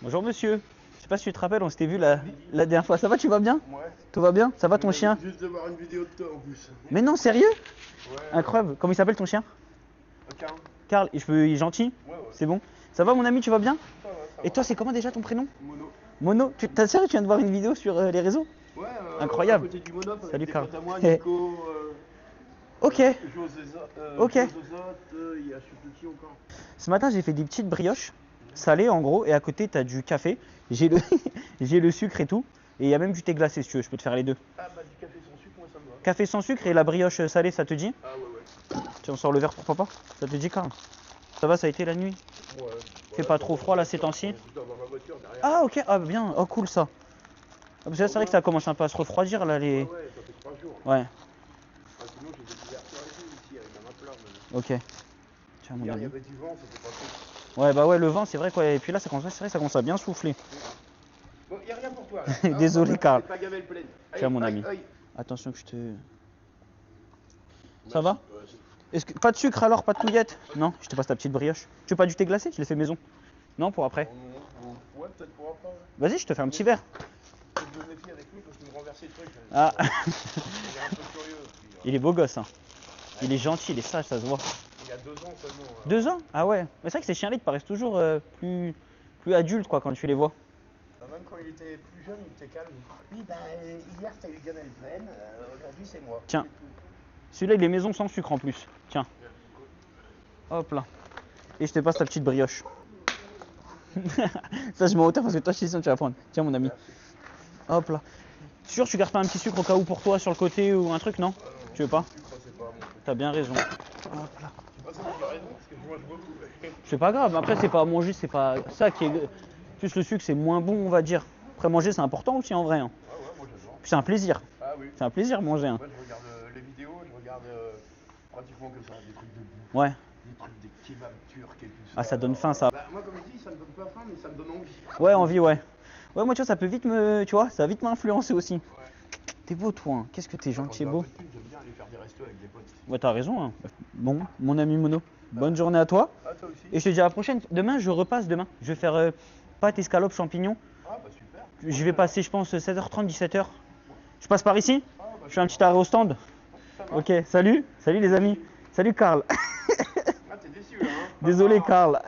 Bonjour monsieur. Je sais pas si tu te rappelles, on s'était vu la dernière fois. Ça va, tu vas bien? Ouais. Tout va bien? Ça va ton chien? Juste de voir une vidéo de toi en plus. Mais non, sérieux? Ouais. Incroyable. Comment il s'appelle ton chien? Carl. Karl, il est gentil? Ouais. C'est bon? Ça va mon ami, tu vas bien? Ça va, ça Et va. toi, c'est comment déjà ton prénom? Mono. Mono. T'as sérieux, tu viens de voir une vidéo sur les réseaux? Ouais, Incroyable. à côté du Monop, avec Salut des Karl. potes à moi, Nico, Ok. José, Ok. il y a je sais plus qui encore. Ce matin, j'ai fait des petites brioches salées en gros, et à côté, t'as du café. J'ai le, j'ai le sucre et tout. Et il y a même du thé glacé si tu veux, je peux te faire les deux. Ah bah du café sans sucre, moi ça me va. Café sans sucre et la brioche salée, ça te dit? Ah ouais. Tiens, on sort le verre pour papa. Ça te dit Karl? Ça va, ça a été la nuit? Ouais. Fait pas trop froid là ces temps-ci? Je dors dans ma voiture derrière. Ah ok, ah bien, oh cool ça. Ah, parce que là, c'est vrai que ça commence un peu à se refroidir là les... Ouais, ça fait 3 jours. Ouais, Ah, sinon j'ai des couvertures et tout ici avec un matelas. Mais... ok. Tiens mon Hier il y ami. avait du vent, c'était pas cool. Ouais bah ouais, le vent c'est vrai quoi, et puis là ça commence, c'est vrai, ça commence à bien souffler. Bon, y a rien pour toi là. Désolé Karl. Pas gaver le plein. Tiens mon ami. Attention que je te... Ça va? Est-ce que... Pas de sucre alors, pas de touillette? Non, je te passe ta petite brioche. Tu veux pas du thé glacé? Je l'ai fait maison. Non, pour après. Ouais, peut-être pour après. Vas-y, je te fais un petit verre. Je me méfie avec lui parce qu'il me renversait le truc. Ah, Il est un peu curieux. Puis, il est beau gosse hein. Il est gentil, il est sage, ça se voit. il y a 2 ans seulement. 2 ans? Ah ouais. Mais c'est vrai que ces chiens-là, ils te paraissent toujours plus adultes quoi quand tu les vois. Même quand il était plus jeune, il était calme. Oui, bah, hier t'as eu gamelle pleine, aujourd'hui c'est moi. Tiens. Celui-là, il est maison sans sucre en plus. Tiens. Hop là. Et je te passe ta petite brioche. Ça, je m'en hauteur parce que toi, je suis sûr que tu vas prendre. Tiens, mon ami. Hop là. Sûr, tu gardes pas un petit sucre au cas où pour toi sur le côté ou un truc, non? Tu veux pas? T'as bien raison. Hop là. C'est pas grave. Après, c'est pas à manger, c'est pas ça qui est. Plus le sucre, c'est moins bon, on va dire. Après, manger, c'est important aussi en vrai. Hein. Ah ouais, moi j'adore. C'est un plaisir. Ah oui. C'est un plaisir manger. Hein. Moi je regarde les vidéos, je regarde pratiquement que ça, des trucs de bouffe. Ouais. Des trucs, des kebabs turcs et tout ça. Ah, ça donne faim ça. Bah, moi comme je dis, ça me donne pas faim, mais ça me donne envie. Ouais, envie, ouais. Ouais, moi, tu vois, ça peut vite me. Tu vois, ça va vite m'influencer aussi. Ouais. T'es beau, toi. Hein. Qu'est-ce que t'es gentil et beau. J'aime bien aller faire des restos avec des potes. Ouais, t'as raison. Hein. Bon, mon ami Mono, bonne journée à toi. Ah, toi aussi. Et je te dis à la prochaine. Demain, je repasse demain. Je vais faire pâtes, escalopes, champignons. Ah, bah super. Je vais passer, je pense, 16h30, 17h. Je passe par ici. Ah, bah, Je fais un petit arrêt au stand. Ok, salut. Salut les amis. Salut Karl. ah, t'es déçu là, hein. Désolé Karl.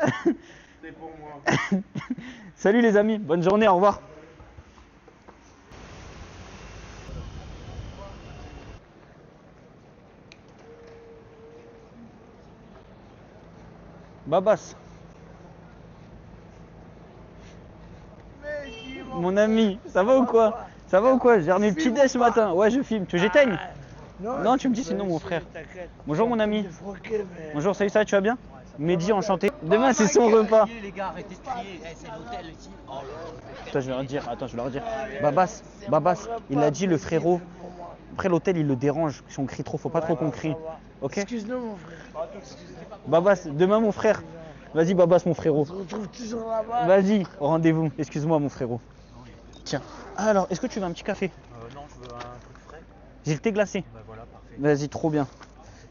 C'est pour moi. Salut les amis. Bonne journée, au revoir. Babas. Mon ami, ça va ou quoi? Ça va ou quoi? J'ai ramené le petit déj ce matin. Ouais, je filme. Tu veux que j'éteigne? Non, tu me dis sinon mon frère. Bonjour mon ami. Bonjour, salut, ça va, tu vas bien? Mehdi, enchanté. Demain c'est son repas. Les gars, arrêtez de crier, c'est l'hôtel ici. Oh là là. Attends, je vais leur dire. Attends, je vais leur dire. Babas, il a dit le frérot. Après l'hôtel, il le dérange. Si on crie trop, faut pas trop qu'on crie. Ok? Excuse-nous mon frère. Babas, demain mon frère. Vas-y Babas mon frérot. On se retrouve toujours là-bas. Vas-y, au rendez-vous. Excuse-moi mon frérot. Tiens. Alors, est-ce que tu veux un petit café? Non, je veux un truc frais. J'ai le thé glacé. Bah voilà, parfait. Vas-y, trop bien.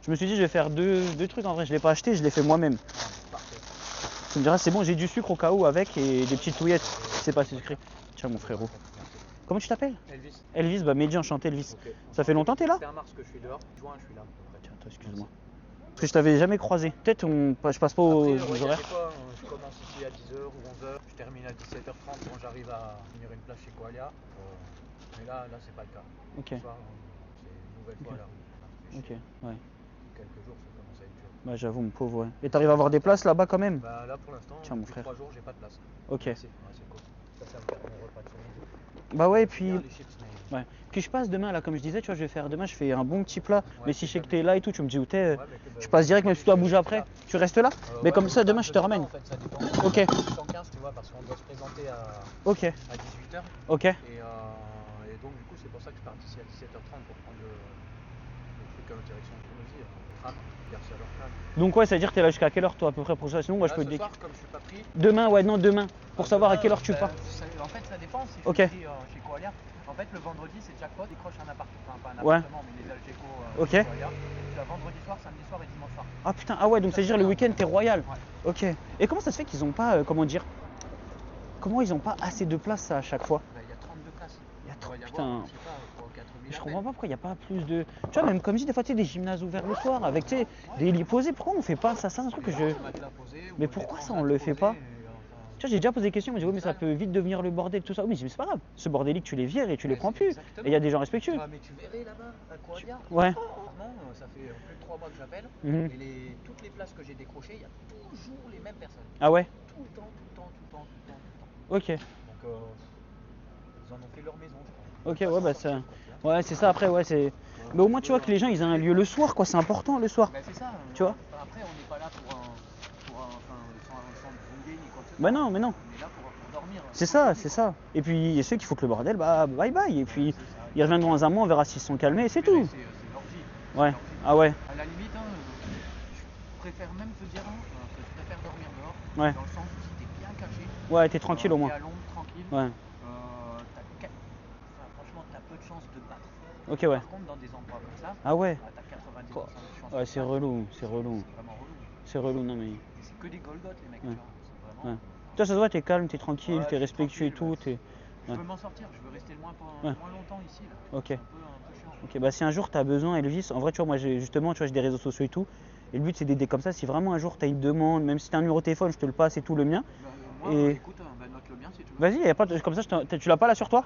Je me suis dit, je vais faire deux trucs en vrai. Je l'ai pas acheté, je l'ai fait moi-même. Parfait. Tu me diras, c'est bon, j'ai du sucre au cas où avec et des petites touillettes. C'est pas sucré. Tiens, mon frérot. Comment tu t'appelles? Elvis. Elvis, bah Mehdi, enchanté Elvis. Ok. Ça fait longtemps que t'es là? C'est un mars que je suis dehors. Juin, je suis là. Tiens, toi, excuse-moi. Parce que je t'avais jamais croisé. Peut-être je passe pas aux Après, horaires. pas, je commence ici à 10h ou 11h. Je termine à 17h30 quand j'arrive à finir une place chez Koalia. Mais là, c'est pas le cas. Ok, Ce soir, c'est une nouvelle fois là. ok, ouais. Quelques jours, ça commence à être dur. Bah j'avoue, mon pauvre, ouais. Et t'arrives à avoir des places là-bas quand même? Bah là, pour l'instant, Tiens, mon depuis frère. 3 jours, j'ai pas de place. Ok. C'est cool. Ça me fait mon repas de famille. Bah ouais, et puis... Bien, les chips, mais... Ouais. Puis je passe demain là, comme je disais, tu vois, je vais faire demain, je fais un bon petit plat. Ouais, mais si c'est je sais que ça. t'es là et tout, tu me dis où t'es, Ouais, mais je passe direct, même si tu dois bouger après. Tu restes là? Mais ouais, comme ça, demain, je te sais pas, ramène. En fait, ça dépend. Ok. 115, tu vois, parce qu'on doit se présenter à Ok, 18h. ok. Et donc, du coup, c'est pour ça que je pars d'ici à 17h30 pour prendre le truc en direction de Toulouse. Tram, Garcia leur tram. Donc ouais, ça veut dire que t'es là jusqu'à quelle heure toi à peu près pour ça? Sinon, moi je Là, peux ce te soir, comme je suis pas pris. Demain, ouais, non, demain. Pour savoir à quelle heure tu pars. En fait, ça dépend. Si Ok. je suis pris chez Koalia, en fait, le vendredi, c'est jackpot, décroche un appartement. Enfin, pas un Ouais. appartement, mais les Algeco Ok. chez Koalia. Tu as vendredi soir, samedi soir et dimanche soir. Ah putain, ah ouais, donc ça veut dire le week-end t'es royal. Ouais. Ok. Et comment ça se fait qu'ils ont pas, comment comment ils ont pas assez de place ça, à chaque fois? Bah, il y a 32 places. Il y a Il trop, doit y putain. avoir, je sais pas, 3 ou 4 000 Je à comprends peine. pas pourquoi il n'y a pas plus de. Tu vois, même comme je dis, des fois, tu sais, des gymnases ouverts le soir avec tu sais, des lits posés. Pourquoi on fait pas ça? C'est un truc que je. Mais pourquoi ça, on le fait pas? Tu vois, j'ai déjà posé des questions, mais j'ai dit, oui, mais ça peut vite devenir le bordel, tout ça. Oui, mais c'est pas grave. Ce bordélique, tu les vires et tu les prends plus. Et il y a des gens respectueux. Ah, mais tu verrais là-bas, à Coadia. Ouais. Franchement, ça fait plus de 3 mois que j'appelle. Mhm. Et toutes les places que j'ai décrochées, il y a toujours les mêmes personnes. Ah ouais? Tout le temps, tout le temps, tout le temps, tout le temps, tout le temps. Ok. Donc, ils en ont fait leur maison, je crois. Ok, ouais, bah ça. Ouais, c'est ça, après, ouais, c'est. Mais au moins, tu vois que les gens, ils ont un lieu le soir, quoi. C'est important le soir. Bah, c'est ça. Tu vois? Après, on n'est pas là sans brouiller ni quoi que ce soit. Bah non, mais non. On est là pour dormir. C'est ça, c'est ça. Et puis, il y a ceux qui foutent le bordel, bah bye bye. Et puis, ils reviendront dans un mois, on verra s'ils se sont calmés, et c'est tout. C'est l'orgie. Ouais. Ah ouais. À la limite, je préfère même te dire que je préfère dormir dehors. Ouais. Dans le sens où si t'es bien caché. Ouais, t'es tranquille au moins. T'es à l'ombre, tranquille. Ouais. Franchement, t'as peu de chances de te battre. Ok, ouais. Par contre, dans des endroits comme ça, Ah ouais. t'as 90% de chances. Ouais, c'est relou, c'est relou. C'est vraiment relou. C'est relou, non mais. C'est que des golgotes, les mecs. Ouais. Tu vois. C'est vraiment. Ouais. Toi, ça se voit, t'es calme, t'es tranquille, Ouais, t'es je suis respectueux et tranquille, tout. T'es... Je Ouais. veux m'en sortir, je veux rester le moins longtemps ici. Là. Ok. C'est un peu chiant. Ok, bah si un jour t'as besoin, Elvis, en vrai, tu vois, moi justement, tu vois, j'ai des réseaux sociaux et tout. Et le but, c'est d'aider comme ça. Si vraiment un jour t'as une demande, même si t'as un numéro de téléphone, je te le passe et tout, le mien. Moi, Et- écoute, note le bien si tu veux. Vas-y, y a pas de- comme ça, tu l'as pas là sur toi?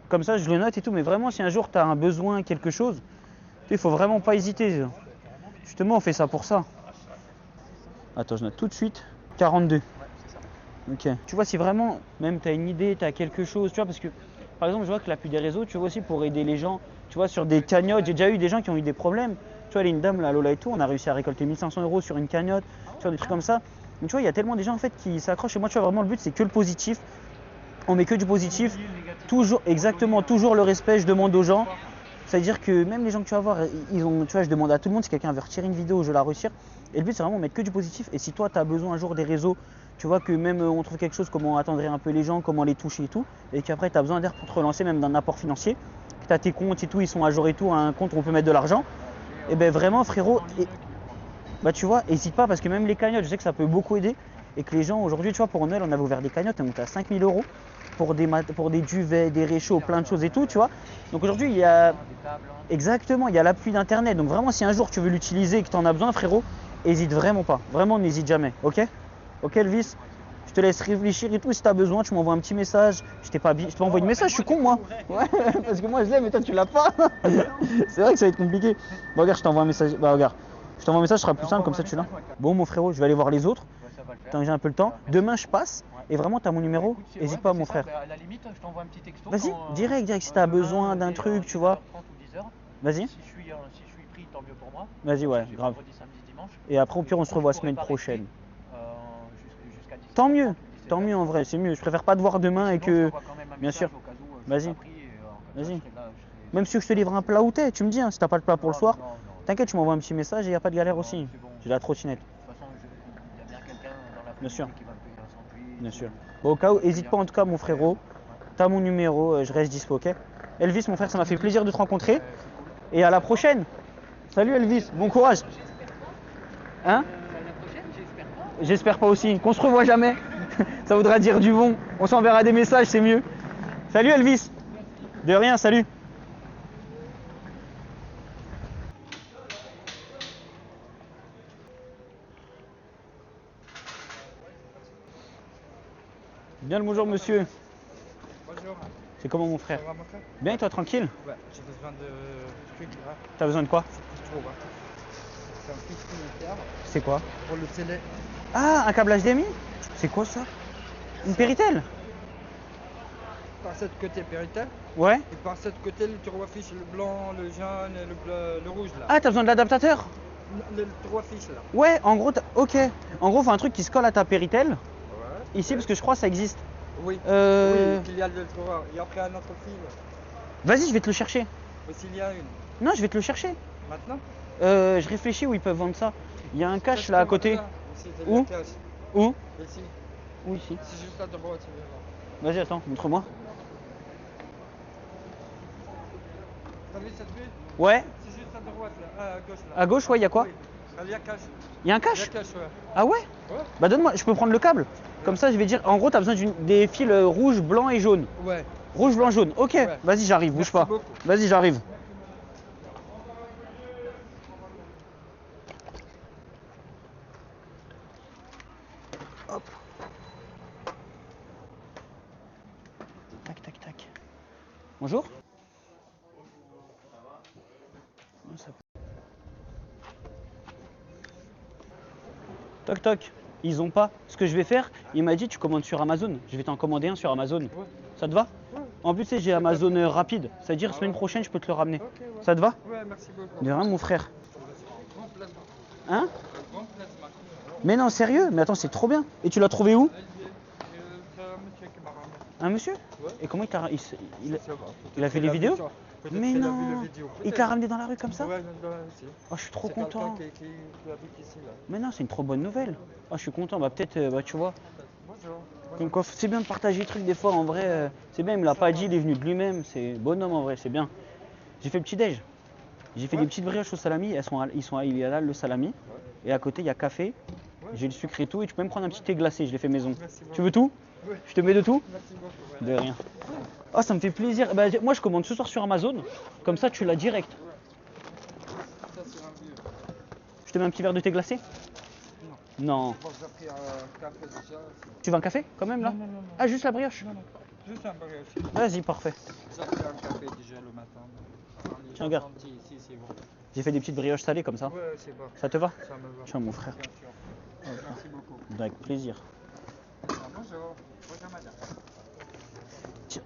Comme ça, je le note et tout. Mais vraiment, si un jour t'as un besoin, quelque chose, il faut vraiment pas hésiter. Justement, on fait ça pour ça. Attends, je note tout de suite. 42. Ok. Tu vois, si vraiment, même tu as une idée, tu as quelque chose, tu vois, parce que par exemple, je vois que l'appui des réseaux, tu vois aussi pour aider les gens, tu vois, sur des cagnottes, j'ai déjà eu des gens qui ont eu des problèmes. Tu vois, il y a une dame, la Lola et tout, on a réussi à récolter 1500 € sur une cagnotte, tu vois, des trucs comme ça. Donc, tu vois, il y a tellement des gens en fait qui s'accrochent. Et moi, tu vois, vraiment, le but, c'est que le positif. On met que du positif. Toujours, exactement, toujours le respect, je demande aux gens. C'est-à-dire que même les gens que tu vas voir, ils ont, tu vois, je demande à tout le monde si quelqu'un veut retirer une vidéo, je vais la réussir. Et le but, c'est vraiment mettre que du positif. Et si toi, tu as besoin un jour des réseaux, tu vois que même on trouve quelque chose, comment attendrir un peu les gens, comment les toucher et tout, et qu'après, tu as besoin d'air pour te relancer, même d'un apport financier, que tu as tes comptes et tout, ils sont à jour et tout, un compte où on peut mettre de l'argent, et ben vraiment, frérot, bah tu vois, hésite pas, parce que même les cagnottes, je sais que ça peut beaucoup aider, et que les gens, aujourd'hui, tu vois, pour Noël, on avait ouvert des cagnottes, on montait à 5 000 € pour des duvets, des réchauds, plein de choses et tout, tu vois. Donc aujourd'hui, il y a. Exactement, il y a l'appui d'internet. Donc vraiment, si un jour tu veux l'utiliser et que tu en as besoin, frérot, hésite vraiment pas. Vraiment, n'hésite jamais. Ok? Ok, Elvis? Je te laisse réfléchir et tout. Si tu as besoin, tu m'envoies un petit message. Je t'ai pas envoyé de message, je suis con, moi. Ouais, parce que moi je l'ai, mais toi tu l'as pas. C'est vrai que ça va être compliqué. Bon, regarde, je t'envoie un message. Bah, regarde. Je t'envoie un message, ce sera plus simple, comme ça tu l'as. Bon, mon frérot, je vais aller voir les autres. Tant que j'ai un peu le temps. Demain, je passe. Et vraiment, tu as mon numéro. N'hésite pas, mon frère. À la limite, je t'envoie un petit texto. Vas-y, direct, si tu as besoin d'un truc, tu vois. Vas-y. Si je suis pris, tant mieux pour moi. Vas-y, ouais, J'ai grave. vendredi, samedi, dimanche. Et après, au pire, on se revoit semaine prochaine. Tant mieux, tant mieux en vrai, c'est mieux. Je préfère pas te voir demain et que. Bien sûr. Vas-y. Vas-y. Même si je te livre un plat où t'es, tu me dis, hein, si t'as pas le plat pour le soir, t'inquiète, tu m'envoies un petit message et y a pas de galère aussi. J'ai la trottinette. De toute façon, il y a bien quelqu'un dans la Bien sûr. famille qui va me payer un sandwich. Bien sûr. Bon, au cas où, hésite pas en tout cas, mon frérot. T'as mon numéro, je reste dispo, ok? Elvis, mon frère, ça m'a fait plaisir de te rencontrer. Et à la prochaine. Salut Elvis, bon courage. Hein? La prochaine, j'espère pas. J'espère pas aussi. Qu'on se revoit jamais. Ça voudra dire du bon. On s'enverra des messages, c'est mieux. Salut Elvis. De rien, salut. Bien le bonjour monsieur. Bonjour, C'est comment mon frère? ça va mon frère? Bien et toi tranquille? Ouais, j'ai besoin de trucs là, T'as besoin de quoi? je trouve. C'est un fixe unitaire C'est quoi? pour le télé. Ah, un câble HDMI? C'est quoi ça? Une Péritel? Par cette côté Péritel Ouais. et par cette côté le trois fiches, le blanc, le jaune et le bleu, le rouge là. Ah, t'as besoin de l'adaptateur? Le trois fiches là. Ouais, en gros, ok. En gros, faut un truc qui se colle à ta Péritel. Ouais. Ici, parce que je crois que ça existe. Oui. Euh, Oui, qu'il y a le trois. Et après un autre fil. Vas-y, je vais te le chercher. Ou s'il y a une. Non, je vais te le chercher. Maintenant Je réfléchis où ils peuvent vendre ça. Il y a un cache là à côté. Ici, Où la cache. Où? Ici. Où ici? C'est juste à droite, tu verras. Vas-y, attends, montre-moi. T'as vu cette vue? Ouais. C'est juste à droite là, à gauche là. À gauche, ouais, il y a quoi? Oui. Il y a cash. Il y a un Il y a cash? cash, ouais. Ah ouais? Ouais. Bah donne-moi, je peux prendre le câble. Comme ça, je vais dire, en gros, t'as besoin des fils rouge, blanc et jaune. Ouais. Rouge, blanc, jaune. Ok, Ouais. vas-y, j'arrive, bouge Merci pas. beaucoup. Vas-y, j'arrive. Hop. Tac, tac, tac. Bonjour. Oh, ça- Toc toc, ils ont pas. Ce que je vais faire, il m'a dit tu commandes sur Amazon. Je vais t'en commander un sur Amazon. Ouais. Ça te va? Ouais. En plus, tu sais, j'ai Amazon rapide. C'est-à-dire semaine prochaine, je peux te le ramener. Ok, ouais. Ça te va? Ouais, merci beaucoup. De rien, mon frère. Un grand placement. Hein? Un grand placement. Mais non, sérieux? Mais attends, c'est trop bien. Et tu l'as trouvé où? C'est un monsieur qui m'a ramené. Un monsieur? Ouais. Et comment il t'a. Il Ça va. il a fait Peut-être les qu'il vidéos? vu ça. Peut-être Mais qu'il a non. vu la vidéo. Il Peut-être. t'a ramené dans la rue comme ça? Ouais, aussi. Oh, je suis trop C'est content. quelqu'un qui habite ici, là. Mais non, c'est une trop bonne nouvelle. Oh, je suis content. Bah, peut-être, bah, tu vois. Bonjour. Comme quoi, c'est bien de partager les trucs des fois. En vrai, c'est bien. Il me l'a pas dit. Il est venu de lui-même. C'est bonhomme en vrai. C'est bien. J'ai fait le petit déj. J'ai fait des petites brioches au salami. Il y a là le salami. Et à côté, il y a café. J'ai le sucre et tout. Et tu peux même prendre un petit thé glacé. Je l'ai fait maison. Merci beaucoup. Tu veux tout? Oui. Je te mets de tout? Merci beaucoup. De rien. Oh, ça me fait plaisir. Bah, moi, je commande ce soir sur Amazon. Comme ça, tu l'as direct. Ça, c'est un vieux. Je te mets un petit verre de thé glacé? Non. Bon, j'ai pris un café déjà. Tu veux un café quand même là? Non. Ah, juste la brioche? Non. Juste un brioche. Vas-y, parfait. J'ai pris un café déjà le matin. Tiens, regarde. Ici, c'est bon. J'ai fait des petites brioches salées comme ça. Ouais, c'est bon. Ça te va? Ça me va. Tiens, mon frère. Bien sûr. Merci beaucoup. Avec plaisir. Bonjour. Bonjour, madame. Tiens.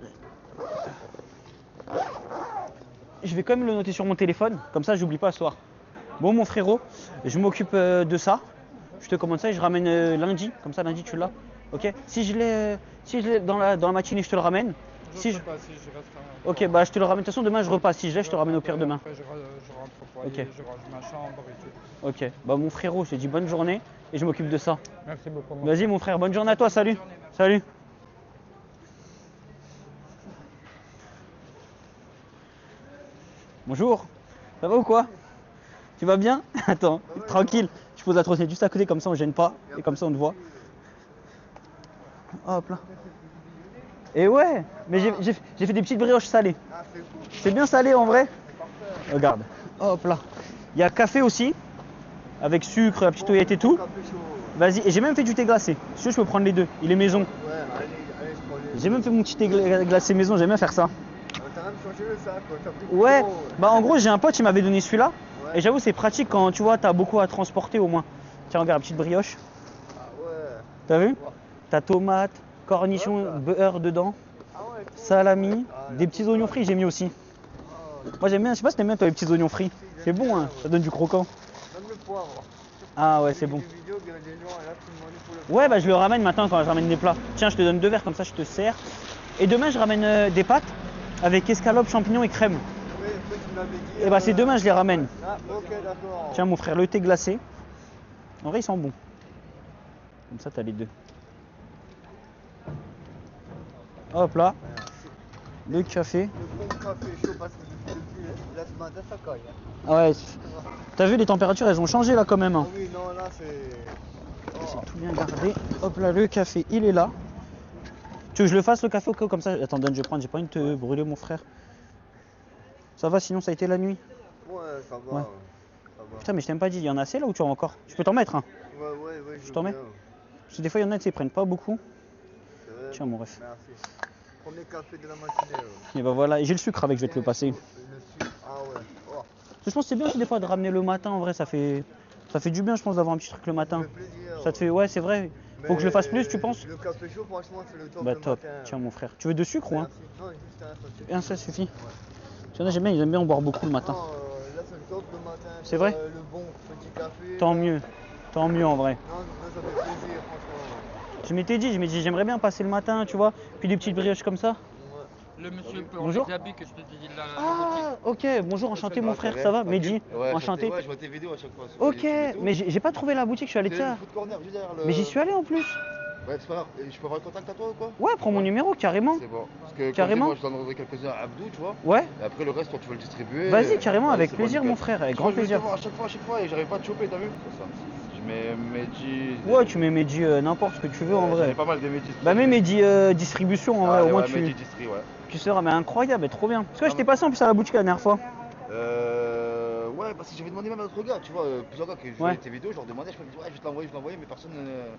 Je vais quand même le noter sur mon téléphone. Comme ça, j'oublie pas ce soir. Bon, mon frérot, je m'occupe de ça. Je te commande ça et je ramène lundi. Comme ça, lundi, tu l'as. Ok? Si je l'ai dans la matinée, je te le ramène. Je Si sais je- pas si je reste Ok, bah je te le ramène. De toute façon, demain, je repasse. Si je l'ai, je te le ramène au pire demain. Après, je rentre au foyer, Ok. je range ma chambre et tout. Ok, bah mon frérot, je te dis bonne journée et je m'occupe de ça. Merci beaucoup. Vas-y mon frère, bonne journée à toi, salut. Salut. Bonjour, ça va ou quoi? Tu vas bien? Attends, tranquille, je pose la trottinette juste à côté, comme ça on gêne pas et comme ça on te voit. Hop là. Et ouais, mais j'ai fait des petites brioches salées. C'est bien salé en vrai? Regarde, hop là. Il y a café aussi, avec sucre, la petite oeillette et tout. Vas-y, et j'ai même fait du thé glacé. Si tu veux, je peux prendre les deux. Il est maison. Ouais, allez, je prends les. J'ai même fait mon petit thé glacé maison, j'aime bien faire ça. T'as même changé le sac, quoi. T'as pris Ouais, trop. bah en gros, j'ai un pote, il m'avait donné celui-là. Ouais. Et j'avoue, c'est pratique quand tu vois, t'as beaucoup à transporter au moins. Tiens, regarde, petite brioche. Ah ouais. T'as vu? T'as tomate, cornichons, beurre dedans, Ah ouais, cool. salami, Ah, des petits oignons frits, j'ai mis aussi. Moi j'aime bien, je sais pas si t'aimes bien toi les petits oignons frits. C'est bon, hein, ça donne du croquant. Même le poivre. Ah ouais, c'est bon. Des vidéos, il y a des gens là qui demandaient pour le Ouais, bah je le ramène maintenant quand je ramène des plats. Tiens, je te donne 2 verres, comme ça je te sers. Et demain, je ramène des pâtes avec escalope, champignons et crème. Oui, après tu me l'avais dit. Et bah c'est demain, je les ramène. Ah, ok, d'accord. Tiens, mon frère, le thé glacé. En vrai, ils sont bons. Comme ça, t'as les deux. Hop là, le café. Le bon café chaud parce que depuis la semaine de ça caille. Ah ouais, t'as vu, les températures, elles ont changé là quand même. Ah Hein. oui, non, là c'est. C'est tout bien gardé. Hop là, le café, il est là. Tu veux que je le fasse le café au cas où, comme ça? Attends, donne, je vais prendre, j'ai pas envie de te brûler, mon frère. Ça va, sinon ça a été la nuit? Ouais, ça va. Ouais. Ça va. Putain, mais je t'ai même pas dit, il y en a assez là ou tu en as encore? Je peux t'en mettre, hein? Ouais, Je t'en mets? veux bien. Parce que des fois, il y en a, tu sais, ils prennent pas beaucoup. C'est vrai. Tiens, mon ref. Merci. Premier café de la matinée. Et bah voilà, et j'ai le sucre avec, je vais te le passer. Le sucre. Ah ouais. Oh, Je pense que c'est bien aussi des fois de ramener le matin, en vrai, ça fait du bien, je pense, d'avoir un petit truc le ça matin. fait plaisir. Ça te fait, ouais, c'est vrai. Faut que je le fasse plus, tu penses? Le café chaud, franchement, c'est le top. Bah le top, matin. tiens mon frère. Tu veux de sucre ou un? Merci. Non, juste un, ça suffit. Un, ça suffit. Tu vois, j'aime bien, ils aiment bien en boire beaucoup le matin. Non, là, c'est le top le matin. C'est vrai? Le bon petit café. Tant mieux en vrai. Non, ça fait plaisir, franchement. Je m'étais dit, j'aimerais bien passer le matin, tu vois, puis des petites brioches comme ça. Ouais. Le monsieur Bonjour. Diaby que je te dis là. Ah, ok, bonjour, enchanté mon frère, ça va? Mehdi, enchanté. Ouais, je vois tes vidéos à chaque fois. Ok, mais j'ai pas trouvé la boutique, je suis allé de ça. Corner, juste derrière le. Mais j'y suis allé en plus. Ouais, c'est pas grave. Et je peux avoir le contact à toi ou quoi? Ouais, prends mon numéro, carrément. C'est bon. Parce que Carrément. moi, je donnerai quelques-uns à Abdou, tu vois. Ouais. Et après, le reste, toi, tu veux le distribuer. Vas-y, carrément, avec c'est plaisir, nickel. mon frère, avec Tu vois, grand je vais plaisir. te voir à chaque fois, et j'arrive pas à te choper, t'as vu? C'est ça. Je mets Mehdi. Ouais, tu mets Mehdi n'importe ce que tu veux en J'en vrai. ai pas mal de Mehdi. Bah, mets Mehdi distribution en vrai, au moins ouais, Mehdi tu, Distri, ouais. tu seras mais incroyable, et trop bien. Parce que j'étais passé en plus à la boutique la dernière fois. Ouais, parce que j'avais demandé même à d'autres gars, tu vois, plusieurs gars qui Ouais. voyaient tes vidéos, je leur demandais, je me disais, ouais, je vais te l'envoyer, mais personne.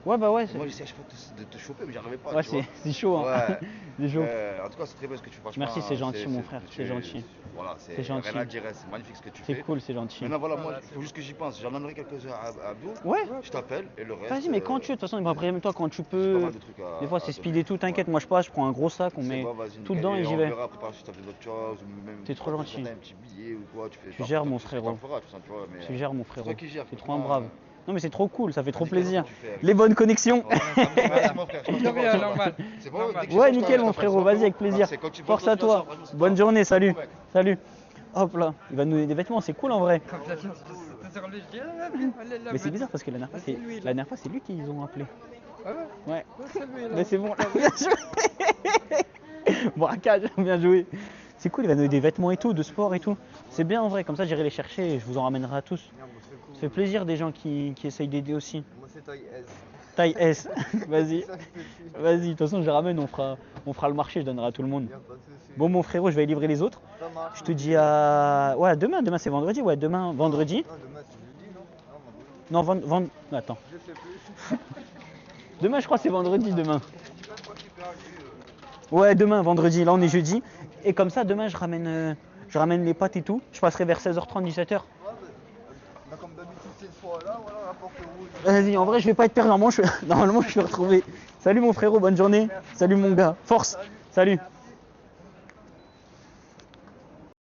Ouais, bah ouais, Moi, j'essayais à chaque fois de te choper, mais j'arrivais pas. ouais, tu vois. c'est chaud, hein. Ouais. C'est chaud. En tout cas, c'est très bien ce que tu fais, franchement. Merci, c'est gentil, mon frère, c'est tu- gentil. Voilà, C'est c'est gentil. rien à dire, c'est magnifique ce que tu C'est fais. cool, c'est gentil. Maintenant, voilà, moi, il faut juste que j'y pense. J'en donnerai quelques-uns à Abdou. Ouais. Je t'appelle et le reste. Vas-y, mais quand tu veux, de toute façon, après, même toi, quand tu j'ai pas peux. mal de trucs à- Des fois, à c'est donner. speed et tout, t'inquiète, moi je passe, je prends un gros sac, on C'est met bon, vas-y, tout nickel. dedans et j'y vais. On verra après par la suite, si t'as d'autres choses, ou même. T'es trop gentil. Un petit billet ou quoi, tu fais. Tu gères, mon frérot. Tu feras, tout ça, tu vois, mais. Tu gères, mon C'est frérot. toi qui gères. T'es trop un brave. Non, mais c'est trop cool, ça fait trop Nickel, plaisir. tu fais. Les bonnes connexions. Merci, mon frère. Très bien, normal. C'est bon, Normal. dès que Ouais, je nickel, t'appelle, mon frérot, vas-y, avec plaisir. Parfait, quand tu veux, Force à toi. continuation, franchement, Bonne journée, salut. Bon, mec. Salut. Hop là, il va nous donner des vêtements, c'est cool en vrai. Quand la fille se relève, je dis, ah, viens, allez, là, Mais c'est vas-y. bizarre parce que la dernière fois, C'est lui, là. la dernière fois, c'est lui qu'ils ont appelé. Ah ouais? Ouais. Ouais, c'est lui, là. Mais c'est bon, bien joué. Braquage, bien joué. C'est cool, il va nous donner des vêtements et tout, de sport et tout. C'est bien en vrai, comme ça j'irai les chercher et je vous en ramènerai à tous. Ça fait plaisir des gens qui essayent d'aider aussi. Moi c'est taille S. Taille S, vas-y. Ça, je te suis. Vas-y, de toute façon je les ramène, on fera le marché, je donnerai à tout le monde. Y a pas de souci. Bon mon frérot, je vais livrer les autres. Ça marche. Je te dis à... Ouais, demain c'est vendredi, ouais, demain, vendredi. Non, demain c'est jeudi, non? Non, vendredi. Non, Attends. Je sais plus. Demain, je crois que c'est vendredi, demain. Ouais, demain, vendredi. Là, on est jeudi. Et comme ça, demain, je ramène les pâtes et tout. Je passerai vers 16h30, 17h. Comme d'habitude cette fois-là, voilà, n'importe où. Vas-y, en vrai, je vais pas être perdu. Normalement, je suis retrouvé. Salut, mon frérot, bonne journée. Salut, mon gars. Force. Salut.